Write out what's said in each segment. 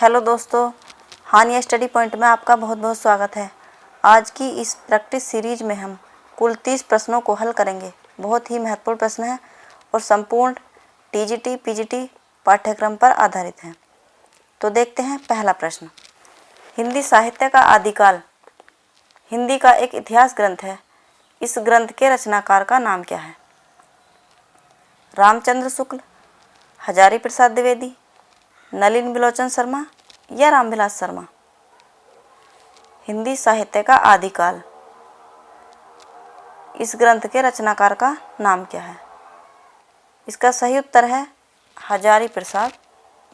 Hello दोस्तों, हानिया study point में आपका बहुत बहुत स्वागत है। आज की इस प्रैक्टिस सीरीज में हम कुल 30 प्रश्नों को हल करेंगे। बहुत ही महत्वपूर्ण प्रश्न है और संपूर्ण टीजीटी पीजीटी पाठ्यक्रम पर आधारित हैं। तो देखते हैं पहला प्रश्न। हिंदी साहित्य का आदिकाल हिंदी का एक इतिहास ग्रंथ है। इस ग्रंथ के रचनाकार का नाम क्या है? रामचंद्र शुक्ल, हजारी प्रसाद द्विवेदी, नलिन बिलोचन शर्मा या रामविलास शर्मा। हिंदी साहित्य का आदिकाल, इस ग्रंथ के रचनाकार का नाम क्या है? इसका सही उत्तर है हजारी प्रसाद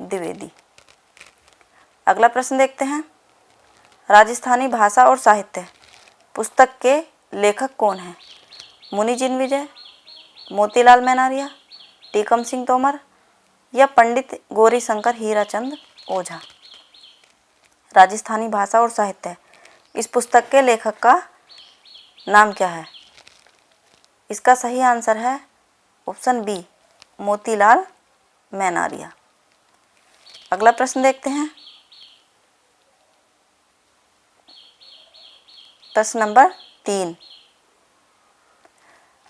द्विवेदी। अगला प्रश्न देखते हैं। राजस्थानी भाषा और साहित्य पुस्तक के लेखक कौन हैं? मुनि जिनविजय, मोतीलाल मेनारिया, टीकम सिंह तोमर या पंडित गौरीशंकर हीराचंद ओझा। राजस्थानी भाषा और साहित्य, इस पुस्तक के लेखक का नाम क्या है? इसका सही आंसर है ऑप्शन बी, मोतीलाल मेनारिया। अगला प्रश्न देखते हैं। प्रश्न नंबर 3।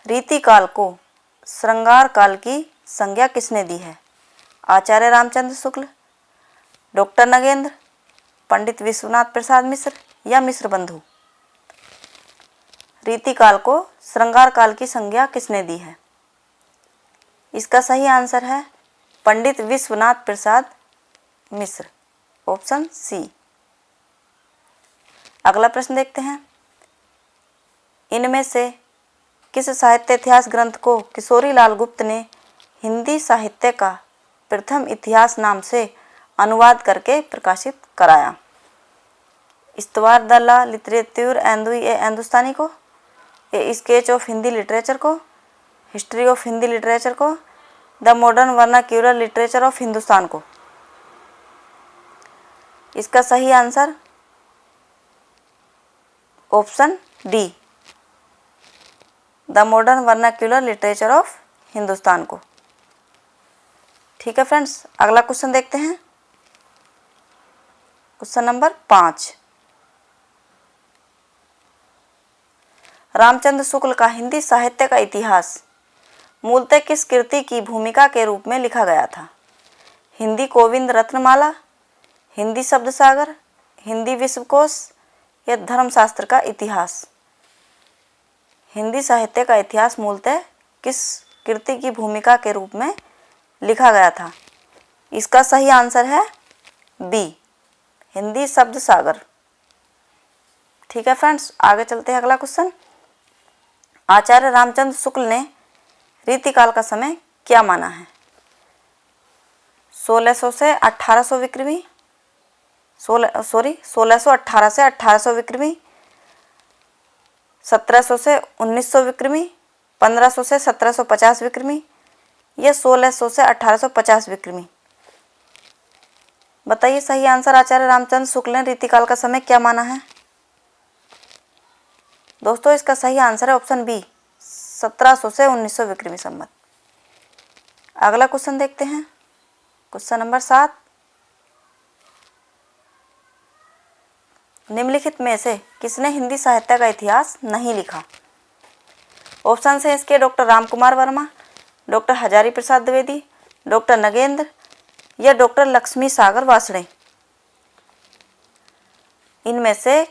रीतिकाल को श्रृंगार काल की संज्ञा किसने दी है? आचार्य रामचंद्र शुक्ल, डॉक्टर नगेंद्र, पंडित विश्वनाथ प्रसाद मिश्र या मिश्र बंधु। रीतिकाल को श्रृंगार काल की संज्ञा किसने दी है? इसका सही आंसर है पंडित विश्वनाथ प्रसाद मिश्र, ऑप्शन सी। अगला प्रश्न देखते हैं। इनमें से किस साहित्य इतिहास ग्रंथ को किशोरीलाल गुप्त ने हिंदी साहित्य का प्रथम इतिहास नाम से अनुवाद करके प्रकाशित कराया? इस्तवार द ला लिटरेचर एंदुई ए हिंदुस्तानी को, ए स्केच ऑफ हिंदी लिटरेचर को, हिस्ट्री ऑफ हिंदी लिटरेचर को, the modern vernacular literature of Hindustan को। इसका सही answer option D, the modern vernacular literature of Hindustan को। ठीक है फ्रेंड्स, अगला क्वेश्चन देखते हैं। Question number 5। रामचंद्र शुक्ल का हिंदी साहित्य का इतिहास मूलतः किस कृति की भूमिका के रूप में लिखा गया था? हिंदी गोविंद रत्नमाला, हिंदी शब्द सागर, हिंदी विश्वकोश या धर्मशास्त्र का इतिहास। हिंदी साहित्य का इतिहास मूलतः किस कृति की भूमिका के रूप में लिखा गया था? इसका सही आंसर है बी, हिंदी शब्द सागर। ठीक है फ्रेंड्स, आगे चलते हैं। अगला क्वेश्चन। आचार्य रामचंद्र शुक्ल ने रीतिकाल का समय क्या माना है? 1600 से 1800 विक्रमी, 1618 से 1800 विक्रमी, 1700 से 1900 विक्रमी, 1500 से 1750 विक्रमी या 1600 से 1850 विक्रमी। बताइए सही आंसर आचार्य रामचंद्र शुक्ल ने रीतिकाल का समय क्या माना है? दोस्तों इसका सही आंसर है ऑप्शन बी, 1700 से 1900 विक्रमी संवत। अगला क्वेश्चन देखते हैं। Question number 7। निम्नलिखित में से किसने हिंदी साहित्य का इतिहास नहीं लिखा? ऑप्शन है इसके doctor Ramkumar Verma, doctor Hazari Prasad Dwivedi, doctor Nagendra या डॉक्टर लक्ष्मी सागर वासणे। इनमें से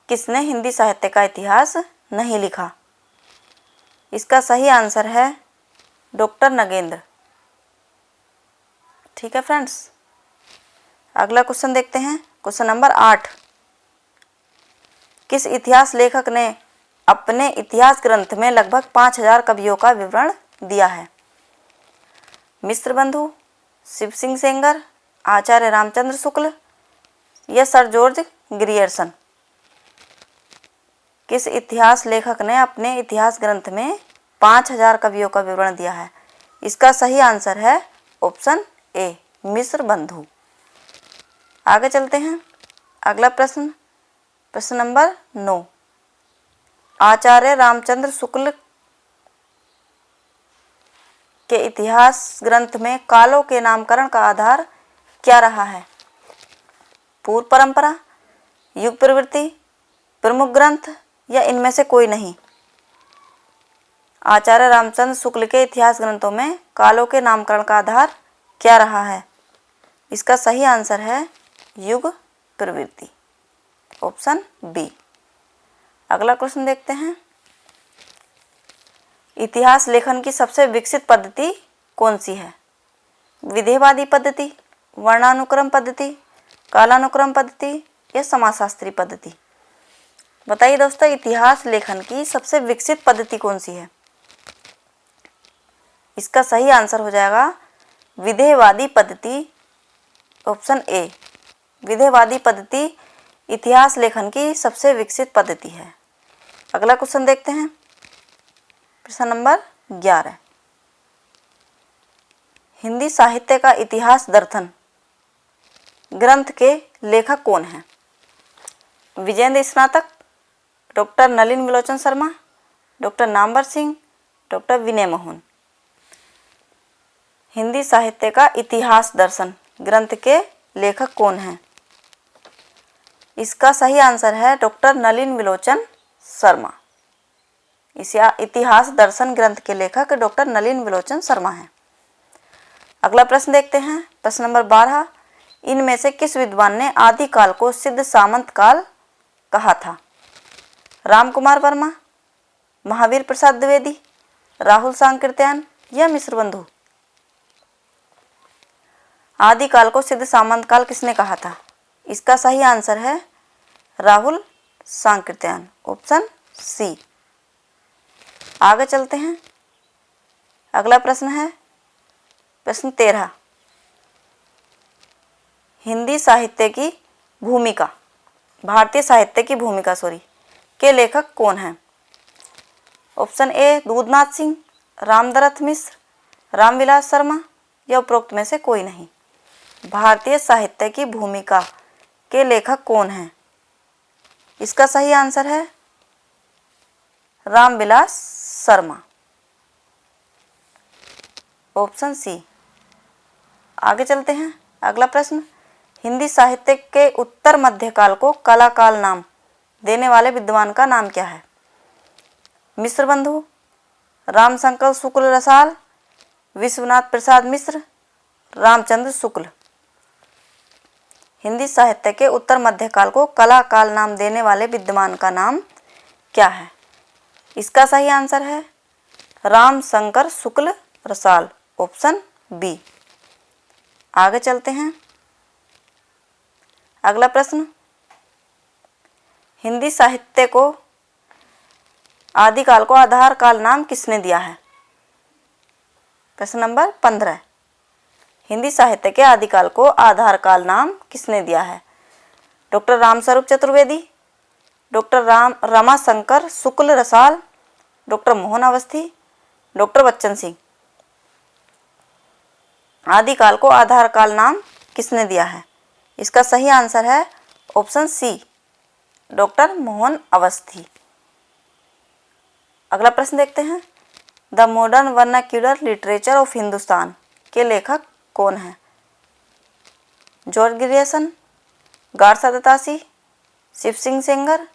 किसने हिंदी साहित्य का इतिहास नहीं लिखा? इसका सही आंसर है डॉक्टर नगेंद्र। ठीक है फ्रेंड्स, अगला क्वेश्चन देखते हैं। Question number 8। किस इतिहास लेखक ने अपने इतिहास ग्रंथ में लगभग 5000 कवियों का विवरण दिया है? मिश्र बंधु, शिव सिंह सेंगर, आचार्य रामचंद्र शुक्ल या सर जॉर्ज ग्रियर्सन। किस इतिहास लेखक ने अपने इतिहास ग्रंथ में 5000 कवियों का विवरण दिया है? इसका सही आंसर है ऑप्शन ए, मिश्र बंधु। आगे चलते हैं। अगला प्रश्न, प्रश्न नंबर 9। आचार्य रामचंद्र शुक्ल के इतिहास ग्रंथ में कालों के नामकरण का आधार क्या रहा है? पूर्व परंपरा, युग प्रवृत्ति, प्रमुख ग्रंथ या इनमें से कोई नहीं। आचार्य रामचंद्र शुक्ल के इतिहास ग्रंथों में कालों के नामकरण का आधार क्या रहा है? इसका सही आंसर है युग प्रवृत्ति, ऑप्शन बी। अगला क्वेश्चन देखते हैं। इतिहास लेखन की सबसे विकसित पद्धति कौन सी है? विधेयवादी पद्धति, वर्णानुक्रम पद्धति, कालानुक्रम पद्धति या समाजशास्त्री पद्धति? बताइए दोस्तों, इतिहास लेखन की सबसे विकसित पद्धति कौन सी है? इसका सही आंसर हो जाएगा विधेयवादी पद्धति, ऑप्शन ए। विधेयवादी पद्धति इतिहास लेखन की सबसे विकसित पद्धति है। अगला क्वेश्चन देखते हैं, प्रश्न नंबर 11। हिंदी साहित्य का इतिहास दर्शन ग्रंथ के लेखक कौन हैं? विजेंद्र स्नातक, doctor Nalin विलोचन Sharma, doctor Namvar Singh, doctor विनय मोहन। हिंदी साहित्य का इतिहास दर्शन ग्रंथ के लेखक कौन हैं? इसका सही आंसर है डॉक्टर नलिन विलोचन शर्मा। इस इतिहास दर्शन ग्रंथ के लेखक डॉक्टर नलिन विलोचन शर्मा हैं। अगला प्रश्न देखते हैं, प्रश्न नंबर 12। इनमें से किस विद्वान ने आदिकाल को सिद्ध सामंत काल कहा था? राम कुमार वर्मा, महावीर प्रसाद द्विवेदी, राहुल सांकृत्यायन या मिश्रबंधु? आदिकाल को सिद्ध सामंत काल किसने कहा था? इसका सही आंसर है राहुल सांकृत्यायन, ऑप्शन सी। आगे चलते हैं। अगला प्रश्न है प्रश्न 13। हिंदी साहित्य की भूमिका, भारतीय साहित्य की भूमिका के लेखक कौन हैं? ऑप्शन ए दूधनाथ सिंह, रामदरथ मिश्र, रामविलास शर्मा या उपरोक्त में से कोई नहीं। भारतीय साहित्य की भूमिका के लेखक कौन हैं? इसका सही आंसर है रामविलास शर्मा, ऑप्शन सी। आगे चलते हैं। अगला प्रश्न, हिंदी साहित्य के उत्तर मध्यकाल को कला काल नाम देने वाले विद्वान का नाम क्या है? मिश्रबंधु, रामशंकर शुक्ल रसाल, विश्वनाथ प्रसाद मिश्र, रामचंद्र शुक्ल। हिंदी साहित्य के उत्तर मध्यकाल को कला काल नाम देने वाले विद्वान का नाम क्या है? इसका सही आंसर है रामशंकर शुक्ल रसाल, ऑप्शन बी। आगे चलते हैं। अगला प्रश्न, हिंदी साहित्य को आदिकाल को आधार काल नाम किसने दिया है? प्रश्न नंबर 15। हिंदी साहित्य के आदिकाल को आधार काल नाम किसने दिया है? डॉक्टर रामस्वरूप चतुर्वेदी, डॉक्टर रमाशंकर शुक्ल रसाल, डॉक्टर मोहन अवस्थी, डॉक्टर बच्चन सिंह। आदिकाल को आधार काल नाम किसने दिया है? इसका सही आंसर है option C, doctor Mohan Awasthi. अगला प्रश्न देखते हैं, the modern vernacular literature of Hindustan के लेखक कौन हैं? George Grierson, Garcin de Tassy, Shiv Singh Sengar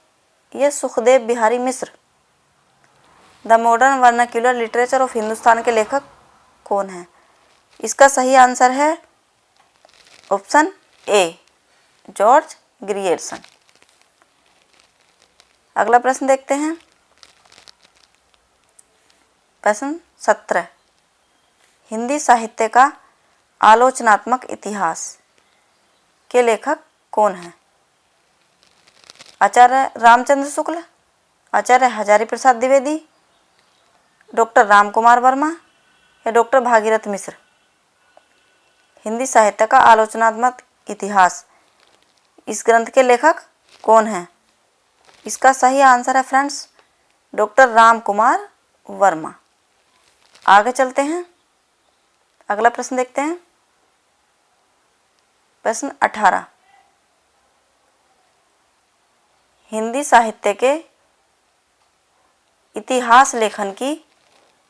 या Sukhdev Bihari Mishra? The modern vernacular literature of Hindustan के लेखक कौन हैं? इसका सही आंसर है ऑप्शन ए, जॉर्ज ग्रियर्सन। अगला प्रश्न देखते हैं, प्रश्न 17। हिंदी साहित्य का आलोचनात्मक इतिहास के लेखक कौन हैं? आचार्य रामचंद्र शुक्ल, आचार्य हजारी प्रसाद द्विवेदी, डॉक्टर राम कुमार वर्मा या डॉक्टर भागीरथ मिश्र? हिंदी साहित्य का आलोचनात्मक इतिहास, इस ग्रंथ के लेखक कौन हैं? इसका सही आंसर है फ्रेंड्स डॉक्टर राम कुमार वर्मा। आगे चलते हैं। अगला प्रश्न देखते हैं, प्रश्न 18। हिंदी साहित्य के इतिहास लेखन की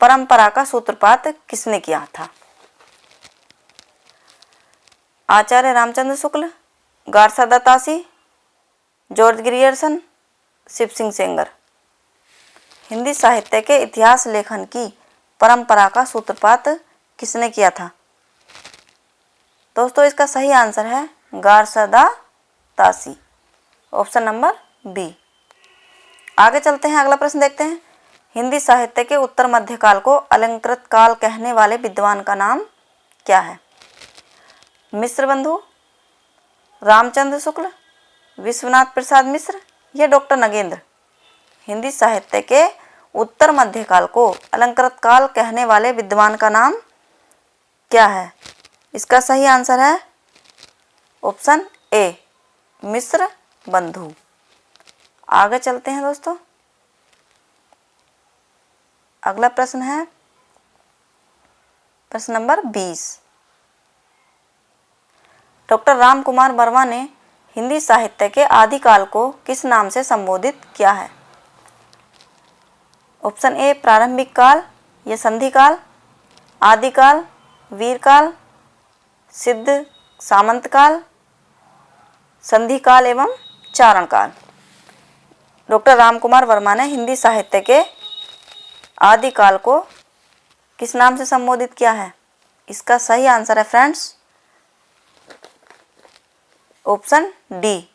परंपरा का सूत्रपात किसने किया था? Acharya Ramchandra Shukla, Garcin de Tassy, George Grierson, Shiv Singh Sengar. Hindi साहित्य के इतिहास लेखन की परंपरा का सूत्रपात किसने किया था? दोस्तों इसका सही आंसर है गारसा दत्तासी, ऑप्शन नंबर बी। आगे चलते हैं, अगला प्रश्न देखते हैं। हिंदी साहित्य के उत्तर मध्यकाल को अलंकृत काल कहने वाले विद्वान का नाम क्या है? मिश्र बंधु, रामचंद्र शुक्ल, विश्वनाथ प्रसाद मिश्र या डॉक्टर नगेंद्र। हिंदी साहित्य के उत्तर मध्यकाल को अलंकृत काल कहने वाले विद्वान का नाम क्या है? इसका सही आंसर है ऑप्शन ए, मिश्र बंधु। आगे चलते हैं दोस्तों, अगला प्रश्न है प्रश्न नंबर 20। डॉक्टर रामकुमार वर्मा ने हिंदी साहित्य के आदिकाल को किस नाम से संबोधित किया है? ऑप्शन ए, प्रारंभिक काल या संधि काल, आदिकाल, वीरकाल, सिद्ध सामंत काल, संधि काल एवं चारण काल। डॉक्टर रामकुमार वर्मा ने हिंदी साहित्य के आदिकाल को किस नाम से संबोधित किया है? इसका सही आंसर है फ्रेंड्स ऑप्शन डी,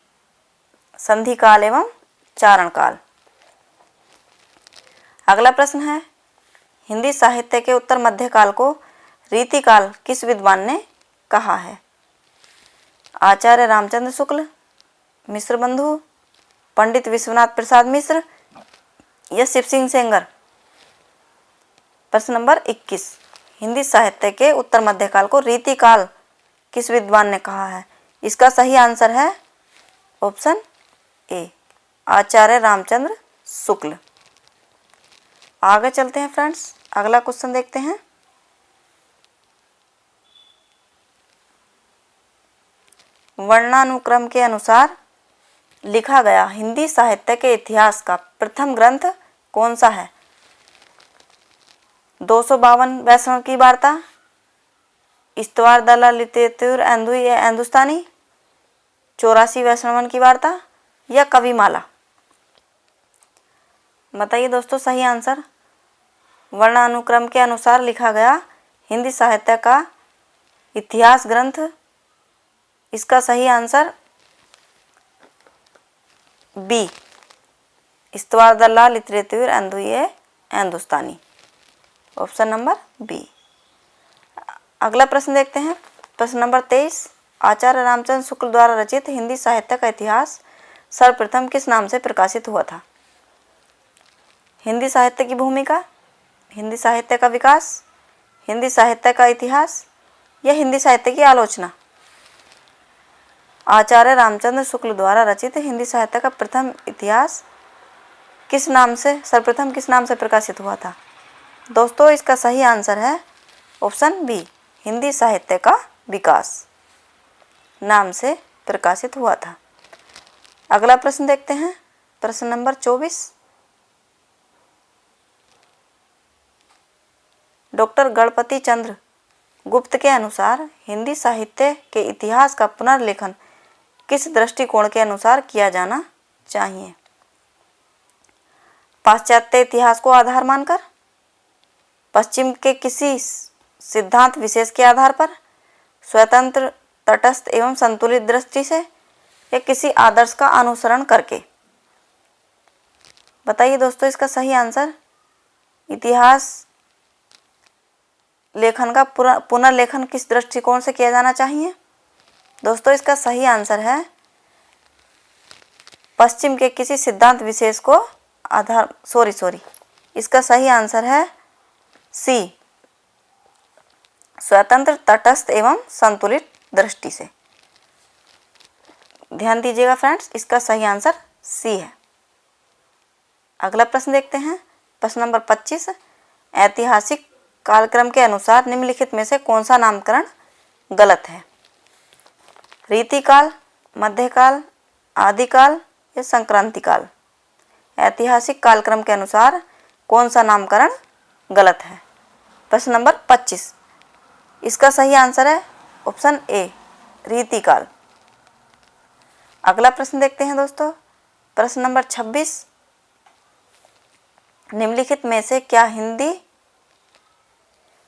संधि काल एवं चारण काल। अगला प्रश्न है, हिंदी साहित्य के उत्तर मध्यकाल को रीतिकाल किस विद्वान ने कहा है? आचार्य रामचंद्र शुक्ल, मिश्र बंधु, पंडित विश्वनाथ प्रसाद मिश्र या शिव सिंह सेंगर। प्रश्न नंबर 21, हिंदी साहित्य के उत्तर मध्यकाल को रीतिकाल किस विद्वान ने कहा है? इसका सही आंसर है ऑप्शन ए, आचार्य रामचंद्र शुक्ल। आगे चलते हैं फ्रेंड्स, अगला क्वेश्चन देखते हैं। वर्णानुक्रम के अनुसार लिखा गया हिंदी साहित्य के इतिहास का प्रथम ग्रंथ कौन सा है? 252 वैष्णव की वार्ता, इस्तवार दला लितेतुर हिंदुस्तानी, 84 वैष्णवन की वार्ता या कविमाला। बताइए दोस्तों सही आंसर। वर्णानुक्रम के अनुसार लिखा गया हिंदी साहित्य का इतिहास ग्रंथ, इसका सही आंसर बी, इस्तवार दल्ला लितरेतुर हिंदुस्तानी, ऑप्शन नंबर बी। अगला प्रश्न देखते हैं, प्रश्न नंबर 23। आचार्य रामचंद्र शुक्ल द्वारा रचित हिंदी साहित्य का इतिहास सर्वप्रथम किस नाम से प्रकाशित हुआ था? हिंदी साहित्य की भूमिका, हिंदी साहित्य का विकास, हिंदी साहित्य का इतिहास या हिंदी साहित्य की आलोचना। आचार्य रामचंद्र शुक्ल द्वारा रचित हिंदी साहित्य का प्रथम इतिहास सर्वप्रथम किस नाम से प्रकाशित हुआ था? दोस्तों इसका सही आंसर है ऑप्शन बी, हिंदी साहित्य का विकास नाम से प्रकाशित हुआ था। अगला प्रश्न देखते हैं, प्रश्न नंबर 24। डॉक्टर गणपति चंद्र गुप्त के अनुसार हिंदी साहित्य के इतिहास का पुनर्लेखन किस दृष्टिकोण के अनुसार किया जाना चाहिए? पाश्चात्य इतिहास को आधार मानकर, पश्चिम के किसी सिद्धांत विशेष के आधार पर, स्वतंत्र तटस्थ एवं संतुलित दृष्टि से या किसी आदर्श का अनुसरण करके। बताइए दोस्तों इसका सही आंसर। इतिहास लेखन का पुनर्लेखन किस दृष्टिकोण से किया जाना चाहिए? दोस्तों इसका सही आंसर है पश्चिम के किसी सिद्धांत विशेष को इसका सही आंसर है सी, स्वतंत्र तटस्थ एवं संतुलित दृष्टि से। ध्यान दीजिएगा फ्रेंड्स, इसका सही आंसर सी है। अगला प्रश्न देखते हैं, प्रश्न नंबर 25। ऐतिहासिक कालक्रम के अनुसार निम्नलिखित में से कौन सा नामकरण गलत है? रीतिकाल, मध्यकाल, आदिकाल या संक्रांति काल। ऐतिहासिक कालक्रम के अनुसार कौन सा नामकरण गलत है? प्रश्न नंबर 25, इसका सही आंसर है ऑप्शन ए, रीतिकाल। अगला प्रश्न देखते हैं दोस्तों, प्रश्न नंबर 26। निम्नलिखित में से क्या हिंदी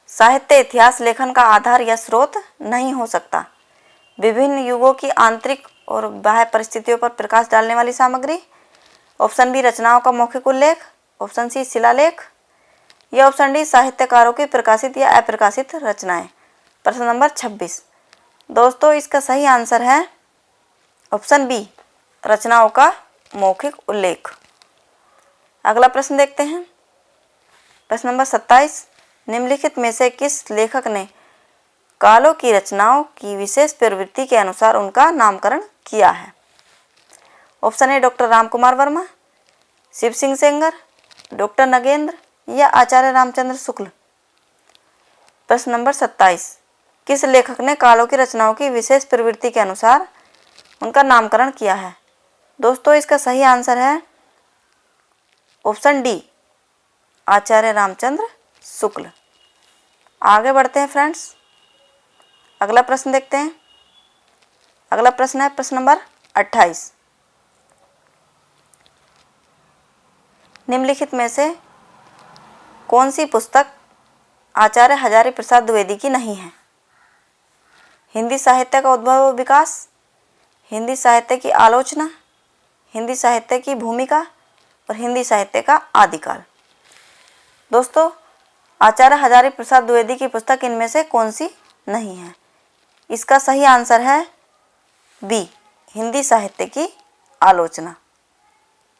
साहित्य इतिहास लेखन का आधार या स्रोत नहीं हो सकता? विभिन्न युगों की आंतरिक और बाह्य परिस्थितियों पर प्रकाश डालने वाली सामग्री, ऑप्शन बी रचनाओं का मौखिक उल्लेख, ऑप्शन सी शिलालेख, या ऑप्शन डी साहित्यकारों की प्रकाशित या अप्रकाशित रचनाएं। प्रश्न नंबर 26। दोस्तों इसका सही आंसर है ऑप्शन बी रचनाओं का मौखिक उल्लेख। अगला प्रश्न देखते हैं, प्रश्न नंबर 27। निम्नलिखित में से किस लेखक ने कालों की रचनाओं की विशेष प्रवृत्ति के अनुसार उनका नामकरण किया है? Option A doctor Ramkumar Verma, Shiv Singh Sengar, doctor Nagendra, या आचार्य रामचंद्र शुक्ल। प्रश्न नंबर 27। किस लेखक ने कालों की रचनाओं की विशेष प्रवृत्ति के अनुसार उनका नामकरण किया है? दोस्तों इसका सही आंसर है ऑप्शन डी आचार्य रामचंद्र शुक्ल। आगे बढ़ते हैं फ्रेंड्स, अगला प्रश्न देखते हैं। अगला प्रश्न है प्रश्न नंबर 28। निम्नलिखित में से कौन सी पुस्तक आचार्य हजारी प्रसाद द्विवेदी की नहीं है? हिंदी साहित्य का उद्भव व विकास, हिंदी साहित्य की आलोचना, हिंदी साहित्य की भूमिका, और हिंदी साहित्य का आदिकाल। दोस्तों आचार्य हजारी प्रसाद द्विवेदी की पुस्तक इनमें से कौन सी नहीं है? इसका सही आंसर है बी हिंदी साहित्य की आलोचना,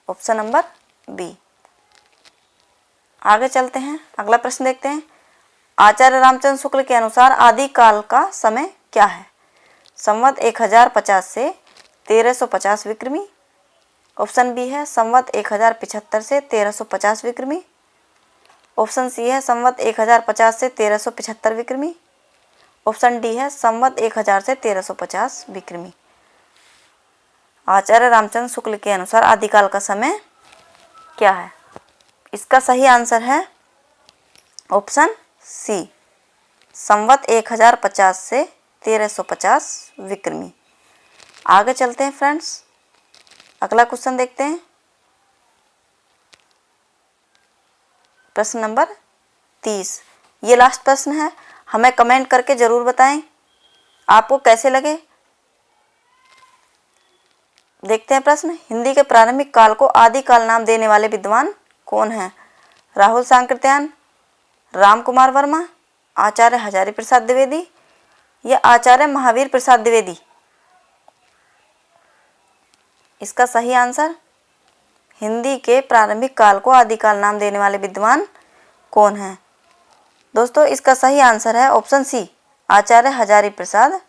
ऑप्शन नंबर बी। आगे चलते हैं, अगला प्रश्न देखते हैं। आचार्य रामचंद्र शुक्ल के अनुसार आदिकाल का समय क्या है? संवत 1050 से 1350 विक्रमी, ऑप्शन बी है संवत 1075 से 1350 विक्रमी, ऑप्शन सी है संवत 1050 से 1375 विक्रमी, ऑप्शन डी है संवत 1000 से 1350 विक्रमी। आचार्य रामचंद्र शुक्ल के अनुसार आदिकाल का समय क्या है? इसका सही आंसर है ऑप्शन सी संवत 1050 से 1350 विक्रमी। आगे चलते हैं फ्रेंड्स, अगला क्वेश्चन देखते हैं। प्रश्न नंबर 30। ये लास्ट प्रश्न है, हमें कमेंट करके ज़रूर बताएं आपको कैसे लगे। देखते हैं प्रश्न। हिंदी के प्रारंभिक काल को आदिकाल नाम देने वाले विद्वान कौन हैं? राहुल सांकृत्यायन, राम कुमार वर्मा, आचार्य हजारी प्रसाद द्विवेदी, या आचार्य महावीर प्रसाद द्विवेदी। इसका सही आंसर हिंदी के प्रारंभिक काल को आदिकाल नाम देने वाले विद्वान कौन हैं? दोस्तों इसका सही आंसर है ऑप्शन सी आचार्य हजारी प्रसाद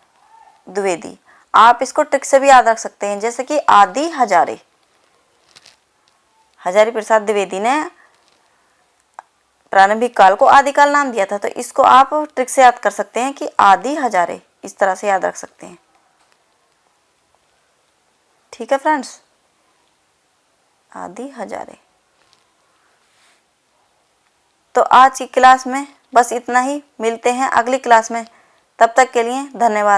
द्विवेदी। आप इसको ट्रिक से भी याद रख सकते हैं, जैसे कि आदि हजारे, हजारी प्रसाद द्विवेदी ने प्रारंभिक काल को आदिकाल नाम दिया था, तो इसको आप ट्रिक से याद कर सकते हैं कि आदि हजारे, इस तरह से याद रख सकते हैं। ठीक है फ्रेंड्स, आदि हजारे। तो आज की क्लास में बस इतना ही, मिलते हैं अगली क्लास में, तब तक के लिए धन्यवाद।